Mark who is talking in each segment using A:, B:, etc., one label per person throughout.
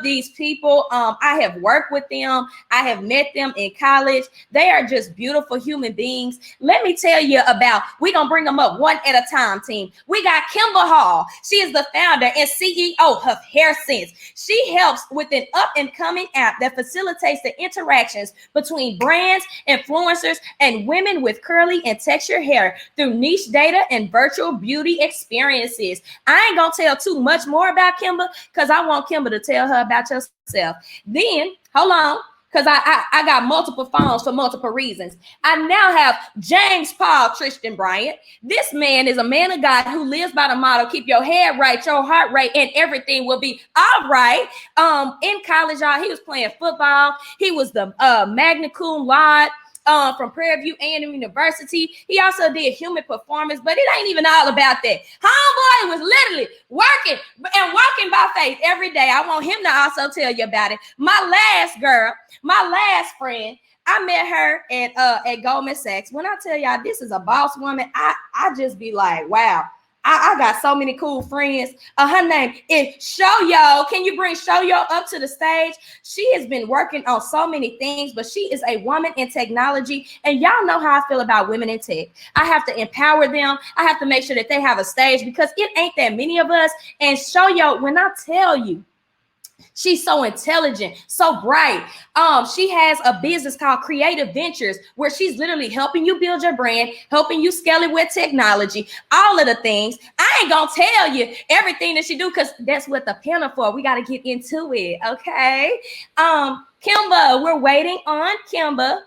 A: these people. I have worked with them. I have met them in college. They are just beautiful human beings. Let me tell you about, we're going to bring them up one at a time, team. We got Kimber Hall. She is the founder and CEO of Hair Sense. She helps with an up and coming app that facilitates the interactions between brands, influencers, and women with curly and textured hair through niche data and virtual beauty experiences. I ain't going to tell too much more about Kimber because I want Kimber to tell her about yourself. Then, hold on, because I got multiple phones for multiple reasons. I now have James Paul Tristan Bryant. This man is a man of God who lives by the motto, keep your head right, your heart right, and everything will be all right. In college, y'all, he was playing football. He was the magna cum laude from Prairie View A&M University. He also did human performance, but it ain't even all about that. Homeboy was literally working and walking by faith every day. I want him to also tell you about it. My last friend, I met her at Goldman Sachs. When I tell y'all this is a boss woman, I just be like, wow. I got so many cool friends. Her name is Shoyo. Can you bring Shoyo up to the stage? She has been working on so many things, but she is a woman in technology. And y'all know how I feel about women in tech. I have to empower them. I have to make sure that they have a stage because it ain't that many of us. And Shoyo, when I tell you, she's so intelligent, so bright. She has a business called Creative Ventures where she's literally helping you build your brand, helping you scale it with technology, all of the things. I ain't gonna tell you everything that she do because that's what the panel for. We got to get into it, okay? Kimber, we're waiting on Kimber.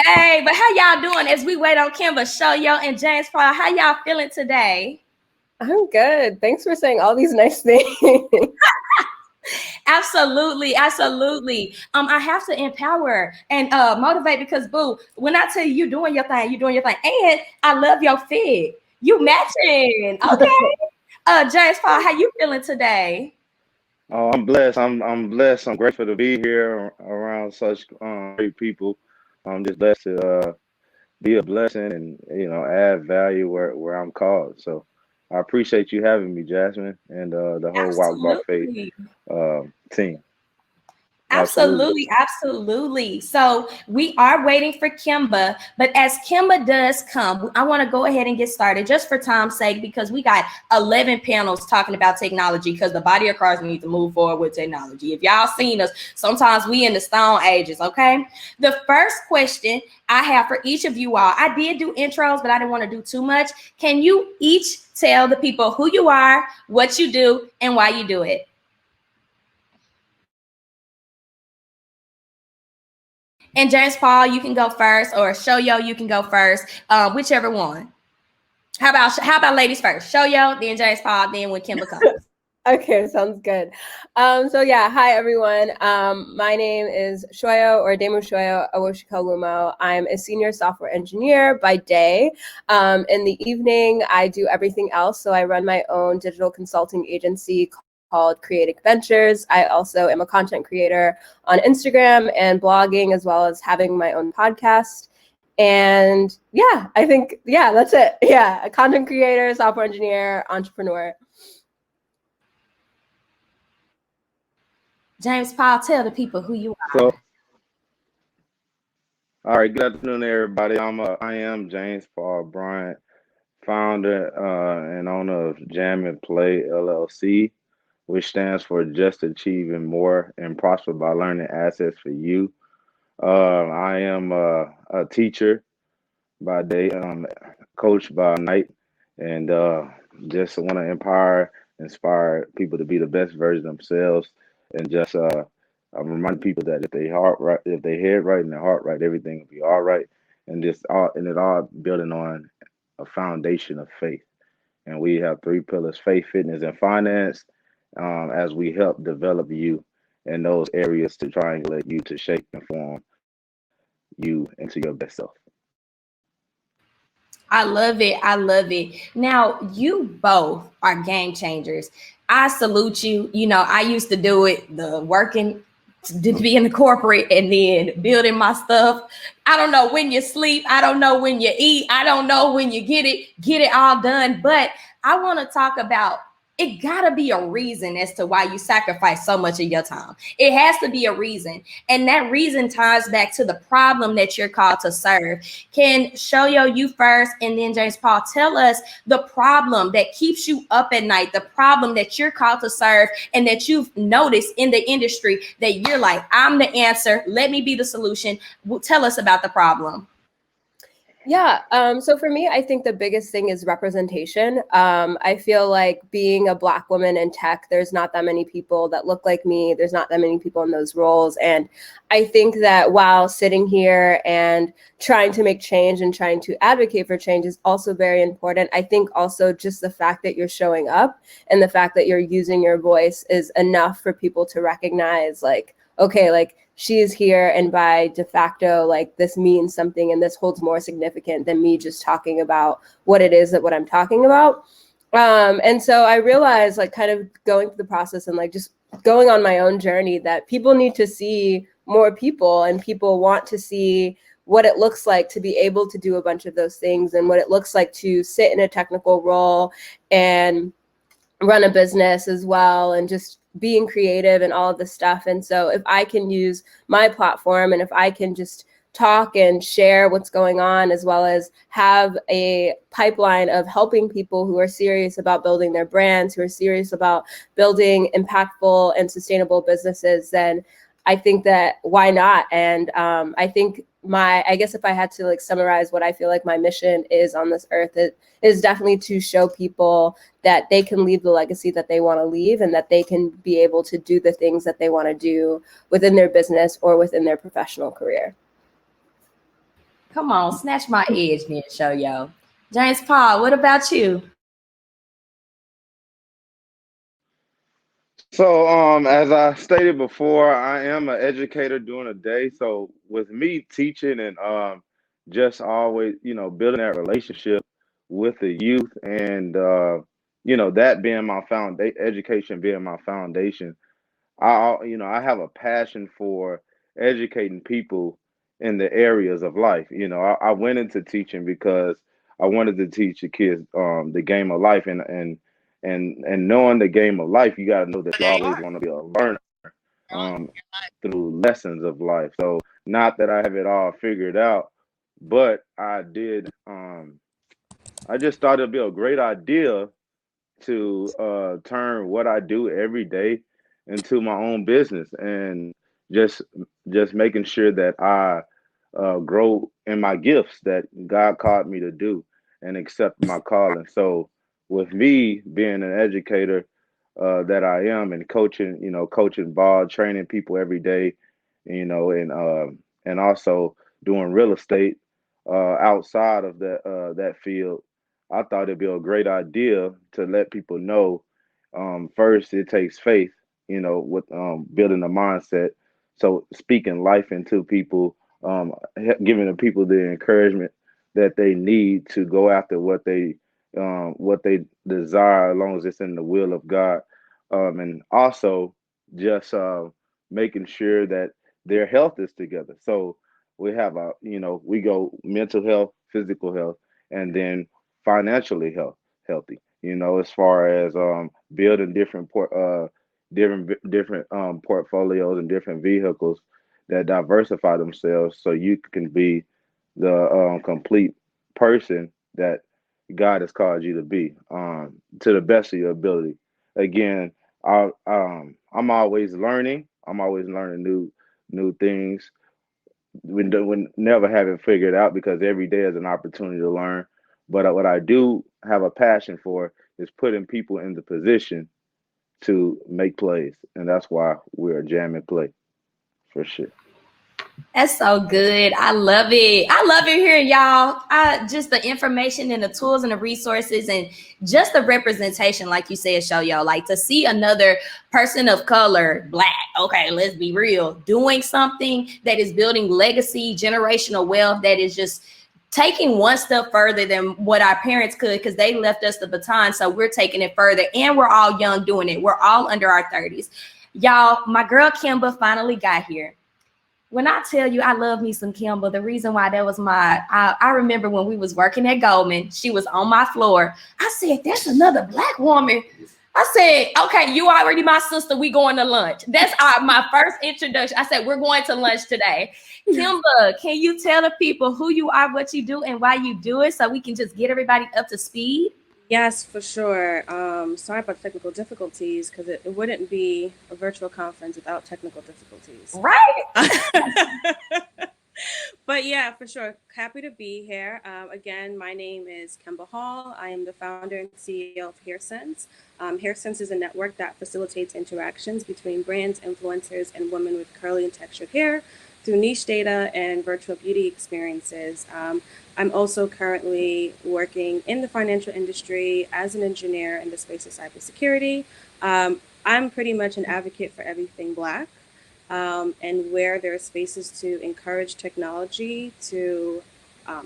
A: Hey, but how y'all doing as we wait on Kimber, Shoyo, and James Paul? How y'all feeling today?
B: I'm good. Thanks for saying all these nice things.
A: Absolutely. I have to empower and motivate because, boo, when I tell you you're doing your thing, and I love your fit. You matching, okay? James Paul, how you feeling today?
C: Oh, I'm blessed. I'm blessed. I'm grateful to be here around such great people. I'm just blessed to be a blessing and add value where I'm called. So I appreciate you having me, Jasmine, and the whole Walk by Faith team.
A: Absolutely. So we are waiting for Kimber, but as Kimber does come, I want to go ahead and get started just for time's sake because we got 11 panels talking about technology because the body of Christ needs to move forward with technology. If y'all seen us, sometimes we in the Stone Ages, okay? The first question I have for each of you all, I did do intros, but I didn't want to do too much. Can you each tell the people who you are, what you do, and why you do it? And James Paul, you can go first, or Shoyo, you can go first, whichever one. How about ladies first? Shoyo, then James Paul, then when Kimber comes.
B: Okay, sounds good. So yeah, hi everyone. My name is Shoyo or Demu Shoyo Awoshikalumo. I'm a senior software engineer by day. In the evening, I do everything else. So I run my own digital consulting agency called Creative Ventures. I also am a content creator on Instagram and blogging, as well as having my own podcast. And yeah, I think, that's it. Yeah, a content creator, software engineer, entrepreneur.
A: James Paul, tell the people who you are.
C: So, all right, good afternoon, everybody. I am James Paul Bryant, founder and owner of Jam and Play LLC, which stands for Just Achieving More and Prosper by Learning Assets for You. I am a teacher by day, coach by night, and just want to inspire people to be the best version of themselves, and just remind people that if they head right and their heart right, everything will be all right, and it all building on a foundation of faith. And we have 3 pillars: faith, fitness, and finance. As we help develop you in those areas to triangulate you to shape and form you into your best self.
A: I love it. Now, you both are game changers. I salute you. I used to do it, the working, to be in the corporate and then building my stuff. I don't know when you sleep. I don't know when you eat. I don't know when you get it all done. But I want to talk about it gotta be a reason as to why you sacrifice so much of your time. It has to be a reason. And that reason ties back to the problem that you're called to serve. Can Shoyo, you first, and then James Paul, tell us the problem that keeps you up at night, the problem that you're called to serve, and that you've noticed in the industry that you're like, I'm the answer. Let me be the solution. Tell us about the problem.
B: Yeah. So for me, I think the biggest thing is representation. I feel like being a Black woman in tech, there's not that many people that look like me. There's not that many people in those roles. And I think that while sitting here and trying to make change and trying to advocate for change is also very important, I think also just the fact that you're showing up and the fact that you're using your voice is enough for people to recognize, like, okay, like, she is here, and by de facto, like, this means something, and this holds more significant than me just talking about what it is that what I'm talking about. And so I realized, like, kind of going through the process and like just going on my own journey, that people need to see more people, and people want to see what it looks like to be able to do a bunch of those things, and what it looks like to sit in a technical role and run a business as well, and just being creative and all of this stuff. And so if I can use my platform, and if I can just talk and share what's going on, as well as have a pipeline of helping people who are serious about building their brands, who are serious about building impactful and sustainable businesses, then I think that why not? And I think I guess if I had to like summarize what I feel like my mission is on this earth, it is definitely to show people that they can leave the legacy that they want to leave, and that they can be able to do the things that they want to do within their business or within their professional career.
A: Come on, snatch my edge then, Shoyo. James Paul, what about you?
C: So, as I stated before, I am an educator during the day. So, with me teaching and just always, building that relationship with the youth, and that being my foundation, education being my foundation, I have a passion for educating people in the areas of life. I went into teaching because I wanted to teach the kids the game of life, and knowing the game of life, you got to know that you always want to be a learner um, through lessons of life. So, not that I have it all figured out, but I did. I just thought it'd be a great idea to turn what I do every day into my own business, and just just making sure that I grow in my gifts that God called me to do, and accept my calling. So with me being an educator that I am, and coaching, coaching ball, training people every day, and also doing real estate outside of that field, I thought it'd be a great idea to let people know. First, it takes faith, with building a mindset. So speaking life into people, giving the people the encouragement that they need to go after what they desire, as long as it's in the will of God, and also just making sure that their health is together. So we have we go mental health, physical health, and then financially healthy. As far as building different portfolios and different vehicles that diversify themselves, so you can be the complete person that God has called you to be, to the best of your ability. Again, I'm always learning. I'm always learning new things. We never have it figured out, because every day is an opportunity to learn. But what I do have a passion for is putting people in the position to make plays, and that's why we're a jam and play, for sure.
A: That's so good. I love it. I love it here, y'all. Just the information and the tools and the resources, and just the representation, like you said, show y'all, like to see another person of color, Black, okay, let's be real, doing something that is building legacy, generational wealth, that is just taking one step further than what our parents could, because they left us the baton. So we're taking it further, and we're all young doing it. We're all under our 30s. Y'all, my girl Kimba finally got here. When I tell you I love me some Kimba, the reason why that was I remember when we was working at Goldman, she was on my floor. I said, that's another Black woman. I said, okay, you already my sister. We going to lunch. That's my first introduction. I said, we're going to lunch today. Kimba, can you tell the people who you are, what you do, and why you do it so we can just get everybody up to speed?
D: Yes, for sure. Sorry about technical difficulties because it wouldn't be a virtual conference without technical difficulties.
A: Right.
D: But yeah, for sure. Happy to be here. Again, my name is Kemba Hall. I am the founder and CEO of HairSense. HairSense is a network that facilitates interactions between brands, influencers, and women with curly and textured hair through niche data and virtual beauty experiences. I'm also currently working in the financial industry as an engineer in the space of cybersecurity. I'm pretty much an advocate for everything Black. And where there are spaces to encourage technology to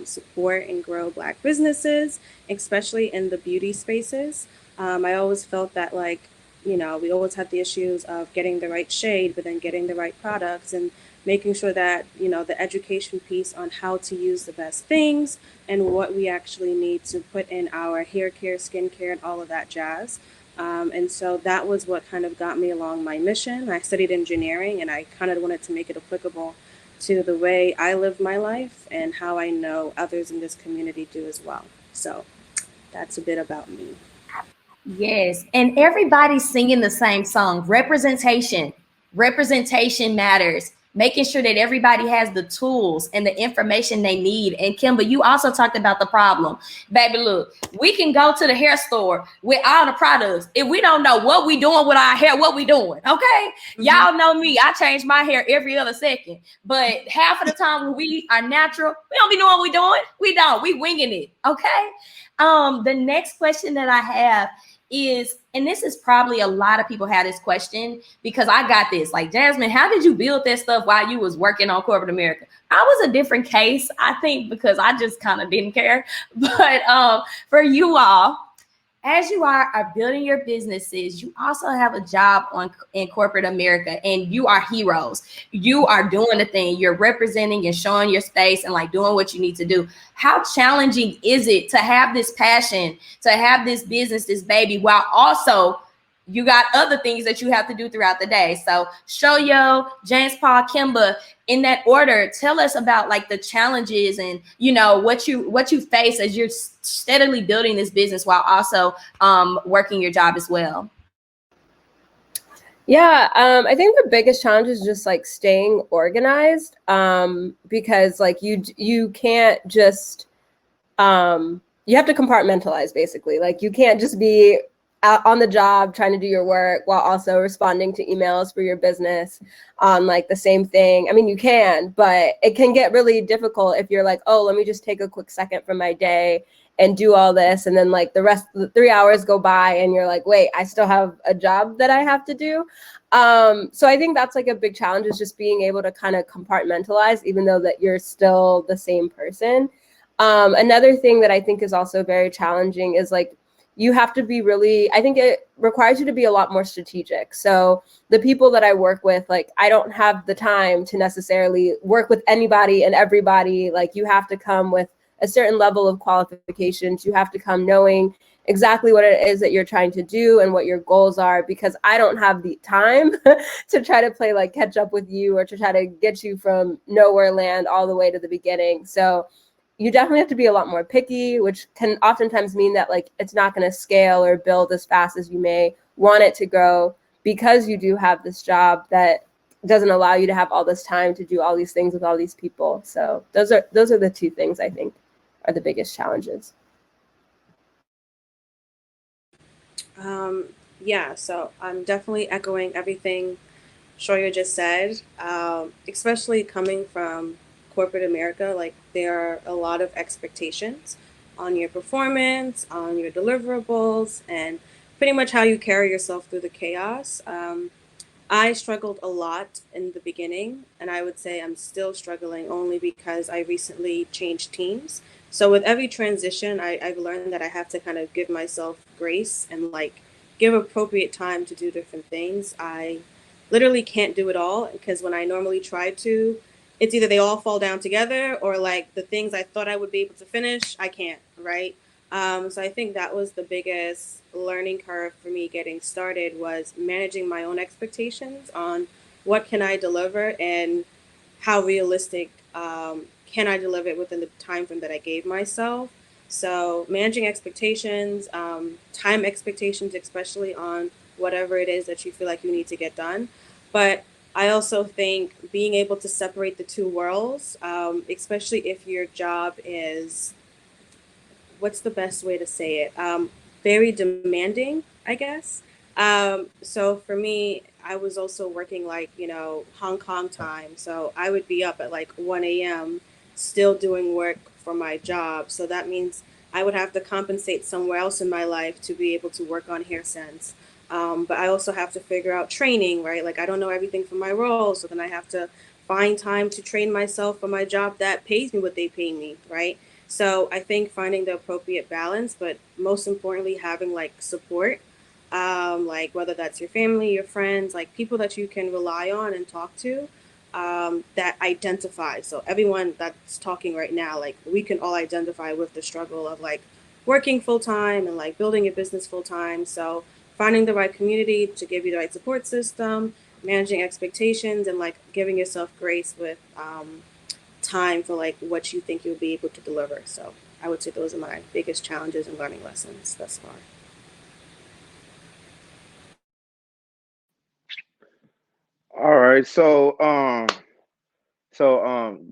D: support and grow Black businesses, especially in the beauty spaces. I always felt that, like, you know, we always had the issues of getting the right shade, but then getting the right products and making sure that, you know, the education piece on how to use the best things and what we actually need to put in our hair care, skin care, and all of that jazz. And so that was what kind of got me along my mission. I studied engineering and I kind of wanted to make it applicable to the way I live my life and how I know others in this community do as well. So that's a bit about me.
A: Yes. And everybody's singing the same song. Representation. Representation matters. Making sure that everybody has the tools and the information they need. And Kimba, you also talked about the problem. Baby, look, we can go to the hair store with all the products. If we don't know what we doing with our hair, what we doing, okay? Mm-hmm. Y'all know me. I change my hair every other second. But half of the time when we are natural, we don't be knowing what we doing. We don't. We winging it, okay? The next question that I have is, and this is probably a lot of people have this question because I got this, like, Jasmine, how did you build that stuff while you was working on corporate America? I was a different case, I think, because I just kind of didn't care. But for you all, as you are building your businesses, you also have a job in corporate America, and you are heroes. You are doing the thing. You're representing and showing your space and like doing what you need to do. How challenging is it to have this passion, to have this business, this baby, while also you got other things that you have to do throughout the day? So Shoyo, James Paul, Kimba, in that order, tell us about like the challenges and, you know, what you face as you're steadily building this business while also working your job as well.
B: Yeah, I think the biggest challenge is just like staying organized, because like you can't just you have to compartmentalize basically. Like you can't just be out on the job trying to do your work while also responding to emails for your business on like the same thing. I mean, you can, but it can get really difficult if you're like, oh, let me just take a quick second from my day and do all this. And then like the rest of the 3 hours go by and you're like, wait, I still have a job that I have to do. So I think that's like a big challenge, is just being able to kind of compartmentalize, even though that you're still the same person. Another thing that I think is also very challenging is like, you have to be really, I think it requires you to be a lot more strategic. So the people that I work with, like, I don't have the time to necessarily work with anybody and everybody. Like, you have to come with a certain level of qualifications. You have to come knowing exactly what it is that you're trying to do and what your goals are, because I don't have the time to try to play like catch up with you or to try to get you from nowhere land all the way to the beginning. So you definitely have to be a lot more picky, which can oftentimes mean that like it's not going to scale or build as fast as you may want it to grow, because you do have this job that doesn't allow you to have all this time to do all these things with all these people. So those are the two things I think are the biggest challenges.
D: Yeah, so I'm definitely echoing everything Shoya just said, especially coming from corporate America. Like, there are a lot of expectations on your performance, on your deliverables, and pretty much how you carry yourself through the chaos. I struggled a lot in the beginning, and I would say I'm still struggling only because I recently changed teams. So with every transition, I've learned that I have to kind of give myself grace and like give appropriate time to do different things. I literally can't do it all, because when I normally try to, it's either they all fall down together or like the things I thought I would be able to finish, I can't, right? So I think that was the biggest learning curve for me getting started, was managing my own expectations on what can I deliver and how realistic can I deliver it within the time frame that I gave myself. So managing expectations, time expectations, especially on whatever it is that you feel like you need to get done. But I also think being able to separate the two worlds, especially if your job is, what's the best way to say it? Very demanding, I guess. So for me, I was also working like, Hong Kong time. So I would be up at like 1 a.m. still doing work for my job. So that means I would have to compensate somewhere else in my life to be able to work on Hair Sense. But I also have to figure out training, right? Like I don't know everything for my role. So then I have to find time to train myself for my job that pays me what they pay me, right? So I think finding the appropriate balance, but most importantly, having like support, like whether that's your family, your friends, like people that you can rely on and talk to, that identify. So everyone that's talking right now, like we can all identify with the struggle of like working full time and like building a business full time. So finding the right community to give you the right support system, managing expectations, and like giving yourself grace with time for like what you think you'll be able to deliver. So I would say those are my biggest challenges and learning lessons thus far.
C: All right,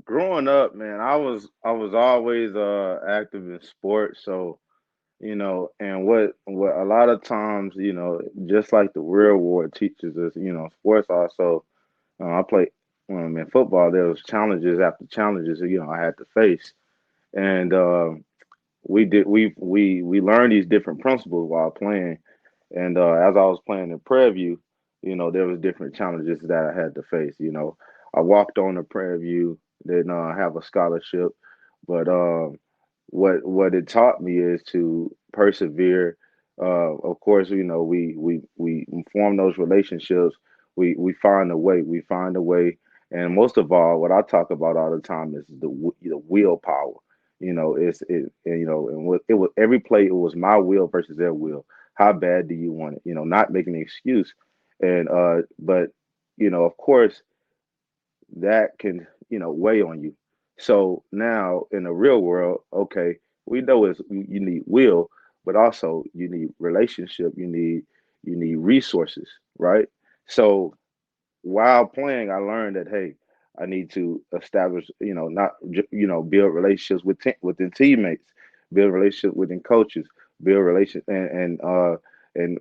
C: growing up, man, I was always active in sports, so and what a lot of times, just like the real world teaches us, sports also. I played in football. There was challenges after challenges, I had to face, and we learned these different principles while playing. And as I was playing in Prairie View, there was different challenges that I had to face. I walked on to Prairie View, didn't have a scholarship, but what it taught me is to persevere. Of course, we form those relationships. We find a way. We find a way. And most of all, what I talk about all the time is the willpower. And what it was every play. It was my will versus their will. How bad do you want it? Not making an excuse. And but of course, that can weigh on you. So now in the real world, okay, we know is you need will, but also you need relationship. You need resources, right? So while playing, I learned that hey, I need to establish, not build relationships within teammates, build relationships within coaches, build relations, and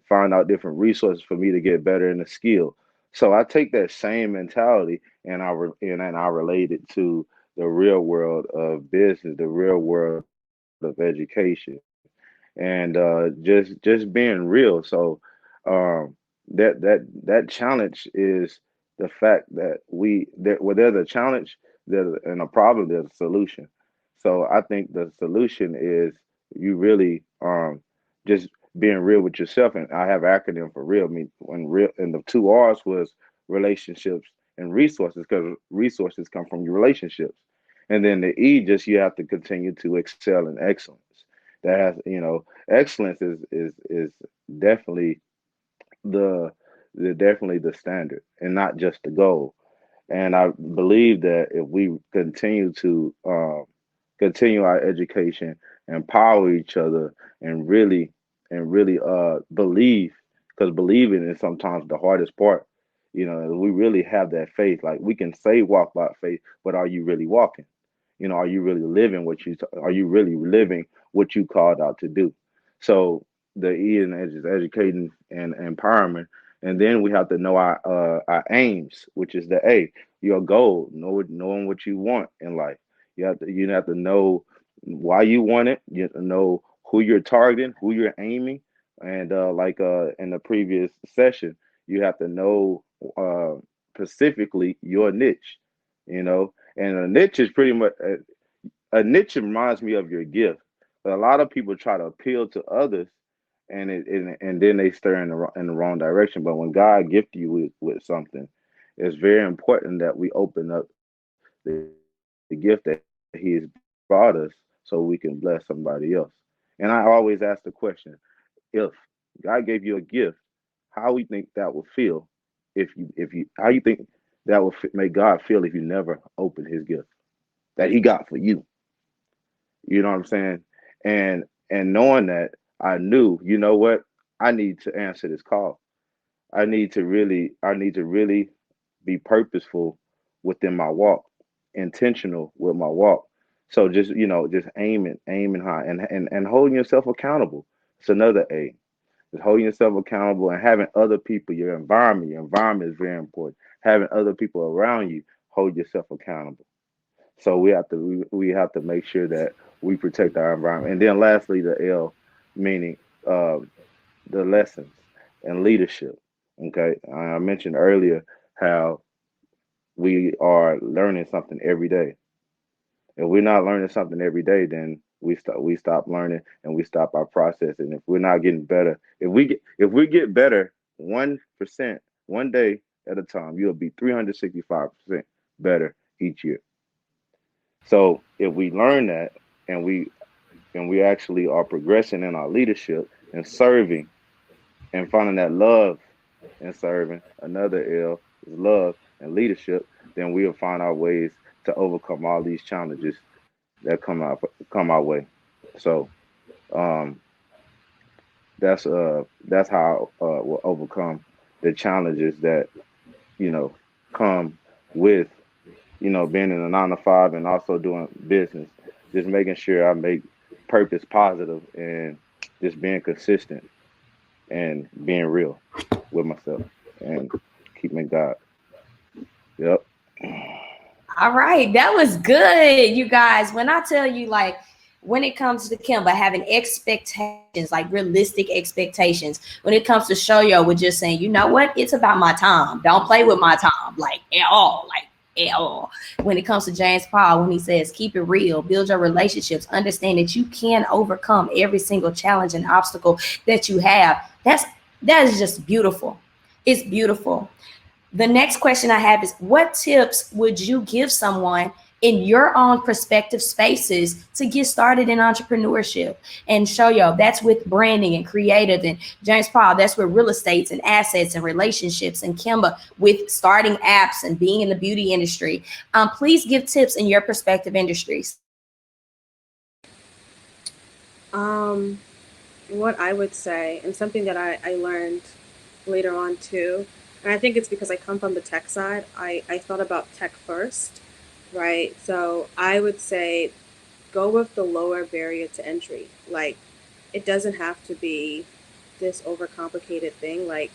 C: find out different resources for me to get better in the skill. So I take that same mentality and I relate it to the real world of business, the real world of education, and just being real. So um, that challenge is the fact that where there's a challenge, and a problem, there's a solution. So I think the solution is you really just being real with yourself. And I have an acronym for real. I mean, when real, and the two R's was relationships and resources, because resources come from your relationships. And then the E, just you have to continue to excel in excellence. That has, excellence is definitely the definitely the standard and not just the goal. And I believe that if we continue our education, empower each other, and really believe, because believing is sometimes the hardest part. We really have that faith. Like we can say walk by faith, but are you really walking? Are you really living are you really living what you called out to do? So the E in is educating and empowerment, and then we have to know our aims, which is the A, your goal, knowing what you want in life. You have to know why you want it. You have to know who you're targeting, who you're aiming, and like in the previous session, you have to know specifically your niche. And a niche is pretty much a niche reminds me of your gift. But a lot of people try to appeal to others, and then they stir in the wrong direction. But when God gifted you with something, it's very important that we open up the gift that He has brought us so we can bless somebody else. And I always ask the question, if God gave you a gift, how we think that would feel if you how you think that would make God feel if you never opened his gift that he got for you. You know what I'm saying? And knowing that, I knew, you know what? I need to answer this call. I need to really be purposeful within my walk, intentional with my walk. So just, just aiming high and holding yourself accountable. It's another A. Just holding yourself accountable and having other people, your environment is very important. Having other people around you hold yourself accountable. So we have to make sure that we protect our environment. And then lastly, the L, meaning uh, the lessons and leadership. Okay, I mentioned earlier how we are learning something every day. If we're not learning something every day, then we stop learning and we stop our process. And if we're not getting better, if we get better 1% one day at a time, you'll be 365% better each year. So if we learn that and we actually are progressing in our leadership and serving and finding that love and serving, another L is love and leadership, then we'll find our ways to overcome all these challenges that come our way. So um, that's how we'll overcome the challenges that you know come with being in a 9 to 5 and also doing business. Just making sure I make purpose positive and just being consistent and being real with myself and keeping God. Yep.
A: All right, that was good, you guys. When I tell you, like, when it comes to Kimba having expectations, like realistic expectations, when it comes to Shoyo, we're just saying, you know what? It's about my time. Don't play with my time, like at all, like at all. When it comes to James Paul, when he says, keep it real, build your relationships, understand that you can overcome every single challenge and obstacle that you have. That is just beautiful. It's beautiful. The next question I have is, what tips would you give someone in your own prospective spaces to get started in entrepreneurship? And show yo, that's with branding and creative. And James Paul, that's with real estates and assets and relationships. And Kimba with starting apps and being in the beauty industry. Please give tips in your prospective industries.
D: Um, what I would say, and something that I learned later on too, and I think it's because I come from the tech side, I thought about tech first, right? So I would say go with the lower barrier to entry. Like, it doesn't have to be this overcomplicated thing. Like,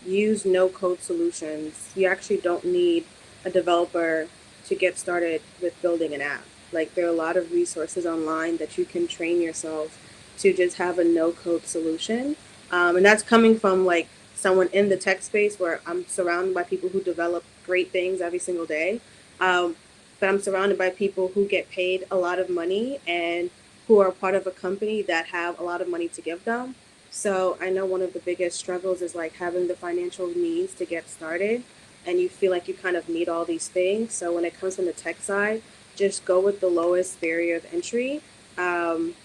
D: use no code solutions. You actually don't need a developer to get started with building an app. Like, there are a lot of resources online that you can train yourself to just have a no code solution. And that's coming from like someone in the tech space where I'm surrounded by people who develop great things every single day. Um, but I'm surrounded by people who get paid a lot of money and who are part of a company that have a lot of money to give them. So I know one of the biggest struggles is like having the financial means to get started, and you feel like you kind of need all these things. So when it comes from the tech side, just go with the lowest barrier of entry. Um,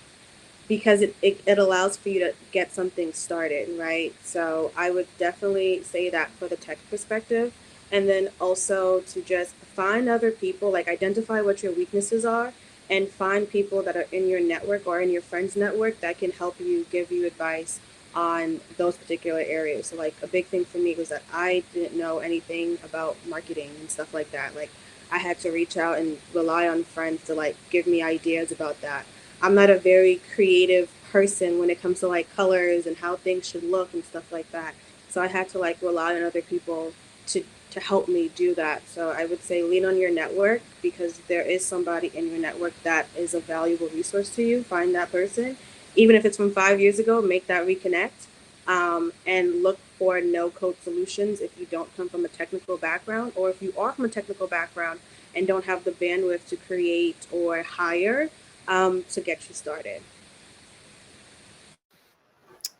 D: because it allows for you to get something started, right? So I would definitely say that for the tech perspective. And then also to just find other people, like identify what your weaknesses are and find people that are in your network or in your friends network that can help you, give you advice on those particular areas. So like a big thing for me was that I didn't know anything about marketing and stuff like that. Like I had to reach out and rely on friends to like give me ideas about that. I'm not a very creative person when it comes to like colors and how things should look and stuff like that. So I had to like rely on other people to to help me do that. So I would say lean on your network because there is somebody in your network that is a valuable resource to you. Find that person, even if it's from 5 years ago. Make that reconnect, and look for no code solutions if you don't come from a technical background, or if you are from a technical background and don't have the bandwidth to create or hire to get you started.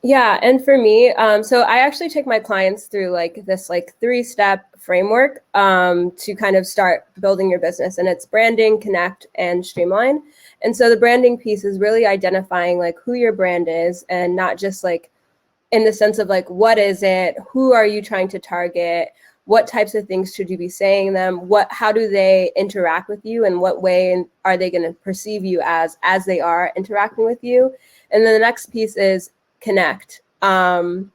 B: Yeah, and for me, so I actually take my clients through like this like 3-step framework to kind of start building your business, and it's branding, connect, and streamline. And so the branding piece is really identifying like who your brand is, and not just like in the sense of like what is it, who are you trying to target, what types of things should you be saying them, how do they interact with you, and what way are they going to perceive you as they are interacting with you. And then the next piece is connect. And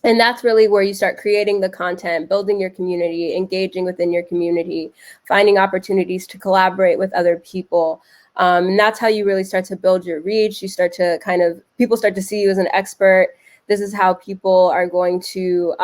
B: that's really where you start creating the content, building your community, engaging within your community, finding opportunities to collaborate with other people. And that's how you really start to build your reach. You start to people start to see you as an expert. This is how people are going to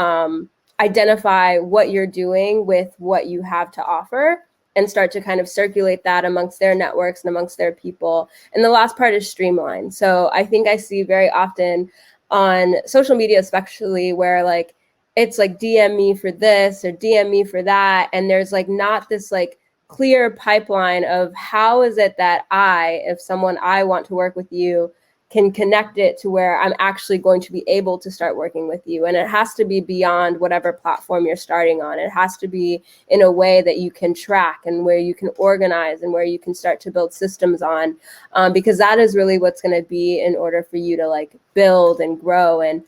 B: identify what you're doing with what you have to offer, and start to kind of circulate that amongst their networks and amongst their people. And the last part is streamline. So I think I see very often on social media, especially, where like it's like DM me for this or DM me for that, and there's like not this like clear pipeline of how is it that if someone I want to work with you, can connect it to where I'm actually going to be able to start working with you. And it has to be beyond whatever platform you're starting on. It has to be in a way that you can track, and where you can organize, and where you can start to build systems on, because that is really what's going to be in order for you to like build and grow. And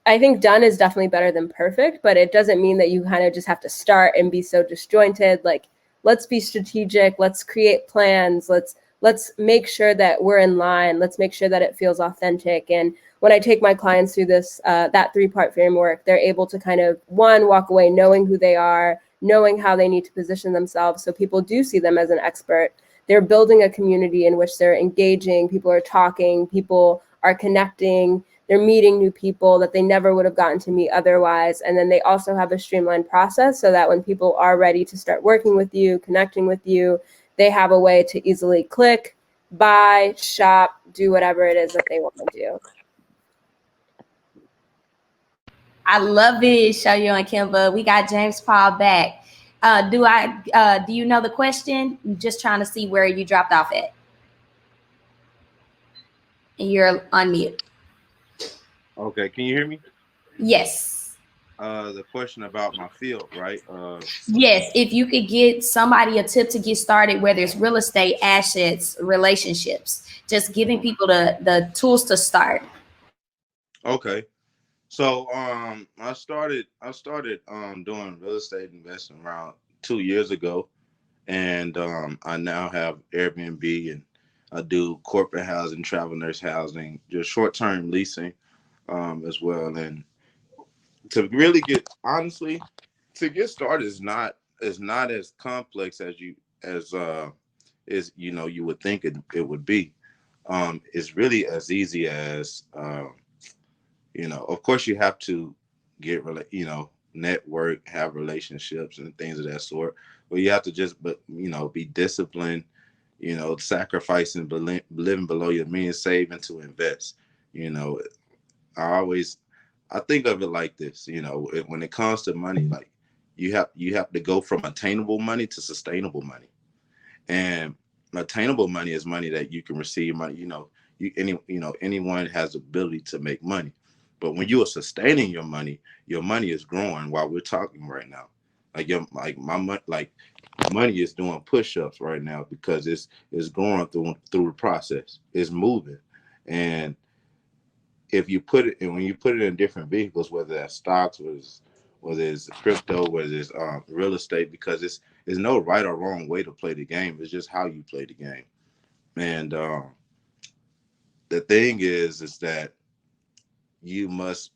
B: I think done is definitely better than perfect, but it doesn't mean that you kind of just have to start and be so disjointed. Like, let's be strategic. Let's create plans. Let's make sure that we're in line. Let's make sure that it feels authentic. And when I take my clients through this, that 3-part framework, they're able to kind of, one, walk away knowing who they are, knowing how they need to position themselves so people do see them as an expert. They're building a community in which they're engaging, people are talking, people are connecting, they're meeting new people that they never would have gotten to meet otherwise. And then they also have a streamlined process so that when people are ready to start working with you, connecting with you, they have a way to easily click, buy, shop, do whatever it is that they want to do.
A: I love it, Shoyo and Kimba. We got James Paul back. Do you know the question? I'm just trying to see where you dropped off at. And you're on mute.
C: Okay, can you hear me?
A: Yes.
C: The question about my field, right?
A: Yes, if you could get somebody a tip to get started, whether it's real estate, assets, relationships, just giving people the tools to start.
C: Okay. So I started doing real estate investing around 2 years ago, and I now have Airbnb, and I do corporate housing, travel nurse housing, just short-term leasing as well. And to really get to get started is not as complex as you would think it would be. It's really as easy as of course you have to network, have relationships and things of that sort. But you have to be disciplined, sacrificing, living below your means, saving to invest. You know, I think of it like this, when it comes to money, like you have to go from attainable money to sustainable money. And attainable money is money that you can receive money, anyone has the ability to make money. But when you are sustaining your money is growing while we're talking right now. Money is doing push-ups right now because it's growing through the process. It's moving. And if you put it, and when you put it in different vehicles, whether that's stocks, whether it's crypto, whether it's real estate, because there's no right or wrong way to play the game. It's just how you play the game. And the thing is that you must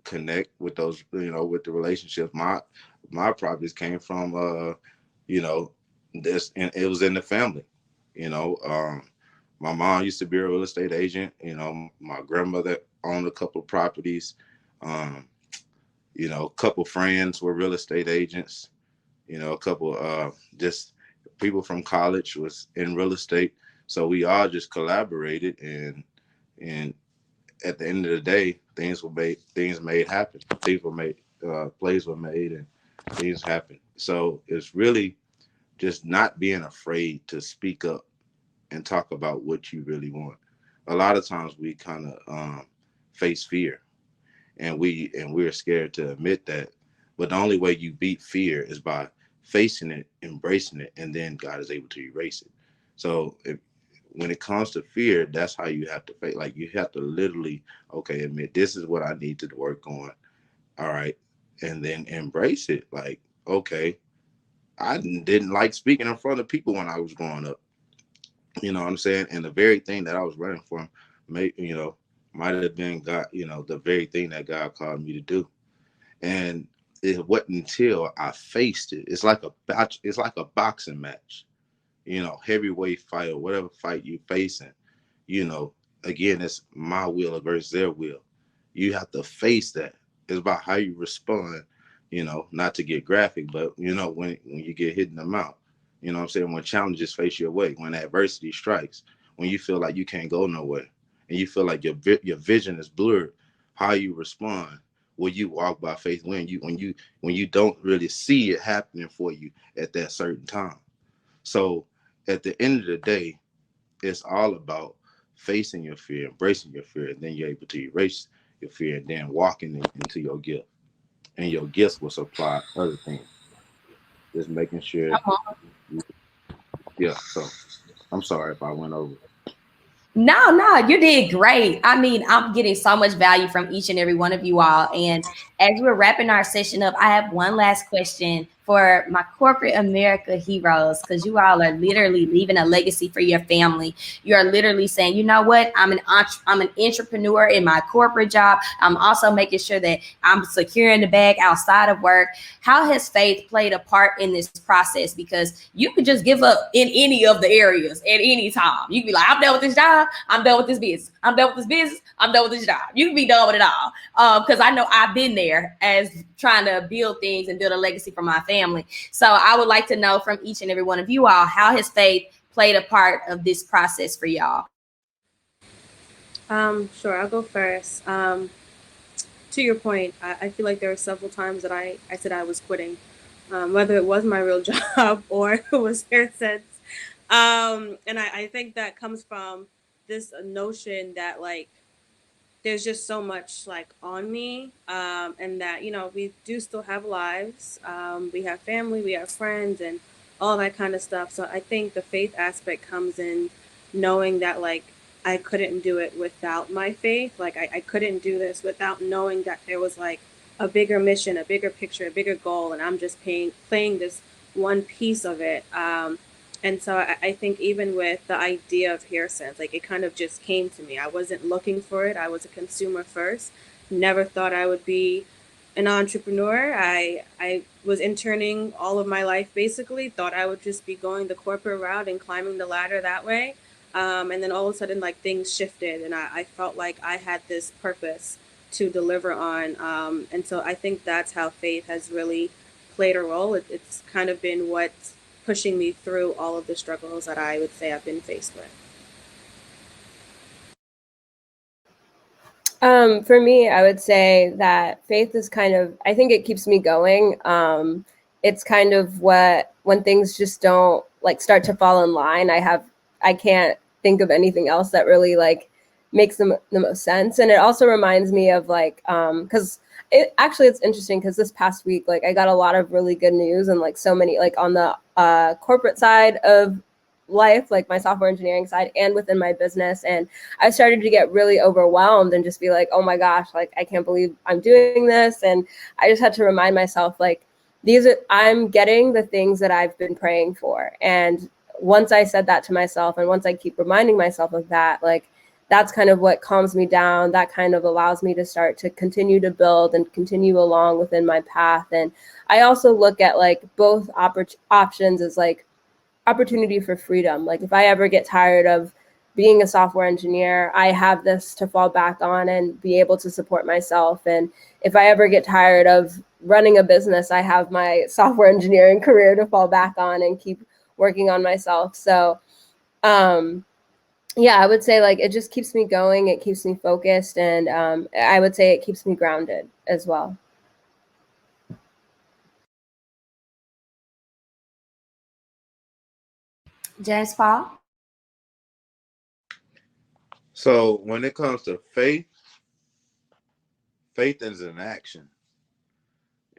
C: connect with those, with the relationships. My properties came from, this, and it was in the family. My mom used to be a real estate agent. My grandmother owned a couple of properties. A couple friends were real estate agents. A couple just people from college was in real estate. So we all just collaborated, and at the end of the day, things made happen. Things were made, plays were made, and things happened. So it's really just not being afraid to speak up and talk about what you really want. A lot of times we kind of face fear. and we're scared to admit that. But the only way you beat fear is by facing it, embracing it, and then God is able to erase it. So when it comes to fear, that's how you have to face. Like you have to literally, okay, admit this is what I need to work on. All right, and then embrace it. Like, okay, I didn't like speaking in front of people when I was growing up. You know what I'm saying? And the very thing that I was running from, might have been God. The very thing that God called me to do. And it wasn't until I faced it. It's like a boxing match. Heavyweight fight or whatever fight you facing. You know, again, it's my will versus their will. You have to face that. It's about how you respond. Not to get graphic, but when you get hit in the mouth. You know what I'm saying? When challenges face your way, when adversity strikes, when you feel like you can't go nowhere, and you feel like your vision is blurred, how you respond. Will you walk by faith when you don't really see it happening for you at that certain time? So at the end of the day, it's all about facing your fear, embracing your fear, and then you're able to erase your fear and then walking into your gift. And your gifts will supply other things. Just making sure. Yeah. So I'm sorry if I went over.
A: No, you did great. I mean, I'm getting so much value from each and every one of you all. And as we're wrapping our session up, I have one last question for my corporate America heroes, because you all are literally leaving a legacy for your family. You are literally saying, you know what, I'm an entrepreneur in my corporate job. I'm also making sure that I'm securing the bag outside of work. How has faith played a part in this process? Because you could just give up in any of the areas at any time. You can be like, I'm done with this job. I'm done with this business. I'm done with this business. I'm done with this job. You can be done with it all. Because I know I've been there as trying to build things and build a legacy for my family. So I would like to know from each and every one of you all, how has faith played a part of this process for y'all?
D: Sure, I'll go first. To your point, I feel like there were several times that I said I was quitting, whether it was my real job or it was HairSense. And I think that comes from this notion that like there's just so much like on me, and that we do still have lives, we have family, we have friends, and all that kind of stuff. So I think the faith aspect comes in knowing that like I couldn't do it without my faith. Like I couldn't do this without knowing that there was like a bigger mission, a bigger picture, a bigger goal, and I'm just playing this one piece of it. And so I think even with the idea of HairSense, like it kind of just came to me. I wasn't looking for it. I was a consumer first. Never thought I would be an entrepreneur. I was interning all of my life basically. Thought I would just be going the corporate route and climbing the ladder that way. And then all of a sudden, like things shifted, and I felt like I had this purpose to deliver on. And so I think that's how faith has really played a role. It's kind of been what's pushing me through all of the struggles that I would say I've been faced with.
B: For me, I would say that faith is kind of, I think it keeps me going. It's kind of when things just don't like start to fall in line, I can't think of anything else that really like makes the most sense. And it also reminds me of like, cause it's interesting because this past week, like I got a lot of really good news and like so many, like on the corporate side of life, like my software engineering side and within my business. And I started to get really overwhelmed and just be like, oh my gosh, like I can't believe I'm doing this. And I just had to remind myself, like, I'm getting the things that I've been praying for. And once I said that to myself, and once I keep reminding myself of that, like that's kind of what calms me down. That kind of allows me to start to continue to build and continue along within my path. And I also look at like both options as like opportunity for freedom. Like if I ever get tired of being a software engineer, I have this to fall back on and be able to support myself. And if I ever get tired of running a business, I have my software engineering career to fall back on and keep working on myself. So yeah, I would say like it just keeps me going. It keeps me focused. And I would say it keeps me grounded as well.
A: James Paul?
C: So when it comes to faith, faith is an action,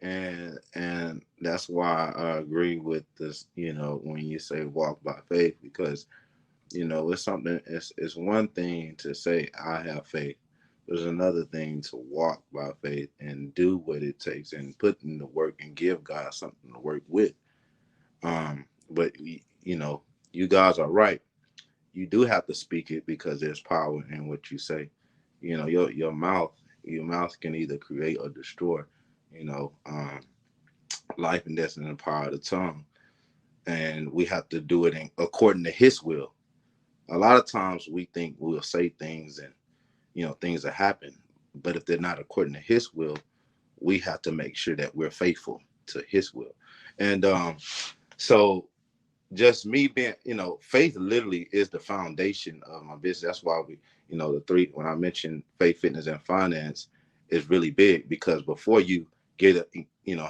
C: and that's why I agree with this. When you say walk by faith, because it's something. It's one thing to say I have faith. There's another thing to walk by faith and do what it takes and put in the work and give God something to work with. But you guys are right. You do have to speak it because there's power in what you say. Your mouth can either create or destroy. Life and destiny and the power of the tongue, and we have to do it according to His will. A lot of times we think we'll say things and things that happen, but if they're not according to His will, we have to make sure that we're faithful to His will. And so just me being, faith literally is the foundation of my business. That's why the three, when I mentioned faith, fitness, and finance, is really big, because before you get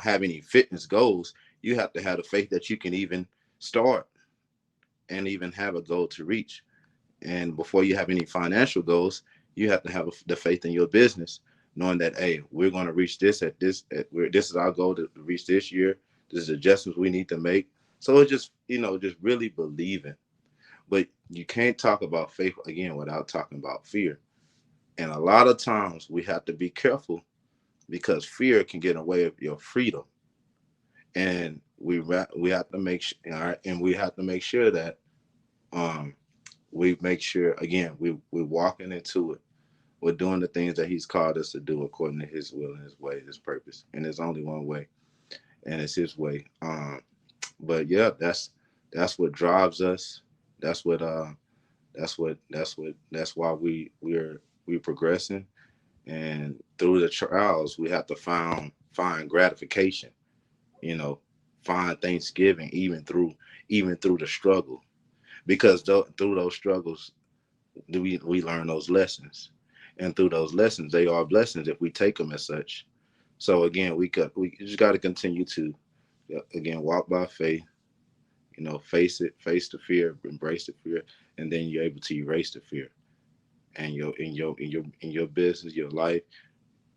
C: have any fitness goals, you have to have the faith that you can even start and even have a goal to reach. And before you have any financial goals, you have to have the faith in your business, knowing that, hey, we're going to reach this this is our goal to reach this year. This is adjustments we need to make. So it's just, just really believing. But you can't talk about faith again without talking about fear. And a lot of times we have to be careful, because fear can get in the way of your freedom. And we have to make sure, all right, and we have to make sure that we make sure, again, we're walking into it. We're doing the things that He's called us to do according to His will and His way, His purpose. And there's only one way, and it's His way. But yeah, that's what drives us. That's why we're progressing. And through the trials, we have to find gratification, find Thanksgiving, even through the struggle, because through those struggles, we learn those lessons, and through those lessons, they are blessings if we take them as such. So again, we just got to continue to, again, walk by faith. Face the fear, embrace the fear, and then you're able to erase the fear, and in your business, your life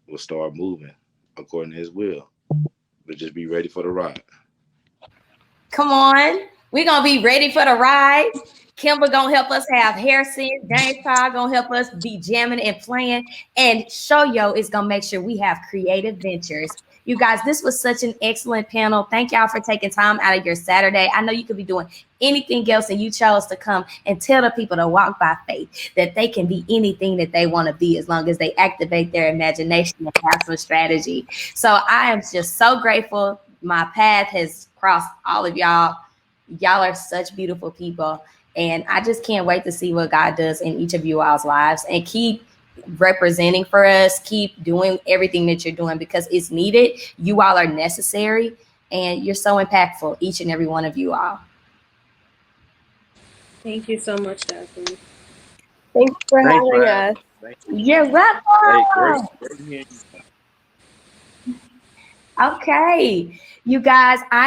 C: will start moving according to His will. But just be ready for the ride.
A: Come on. We're going to be ready for the ride. Kimber going to help us have hair sense. James Paul going to help us be jamming and playing. And Shoyo is going to make sure we have creative ventures. You guys, this was such an excellent panel. Thank y'all for taking time out of your Saturday. I know you could be doing anything else, and you chose to come and tell the people to walk by faith, that they can be anything that they want to be as long as they activate their imagination and have some strategy. So I am just so grateful. My path has crossed all of y'all. Y'all are such beautiful people. And I just can't wait to see what God does in each of you all's lives, and keep representing for us. Keep doing everything that you're doing, because it's needed. You all are necessary, and you're so impactful, each and every one of you all.
D: Thank you so much, Jasmine.
B: Thanks for having us.
A: You're welcome.
C: Great hearing you.
A: Okay, you guys, I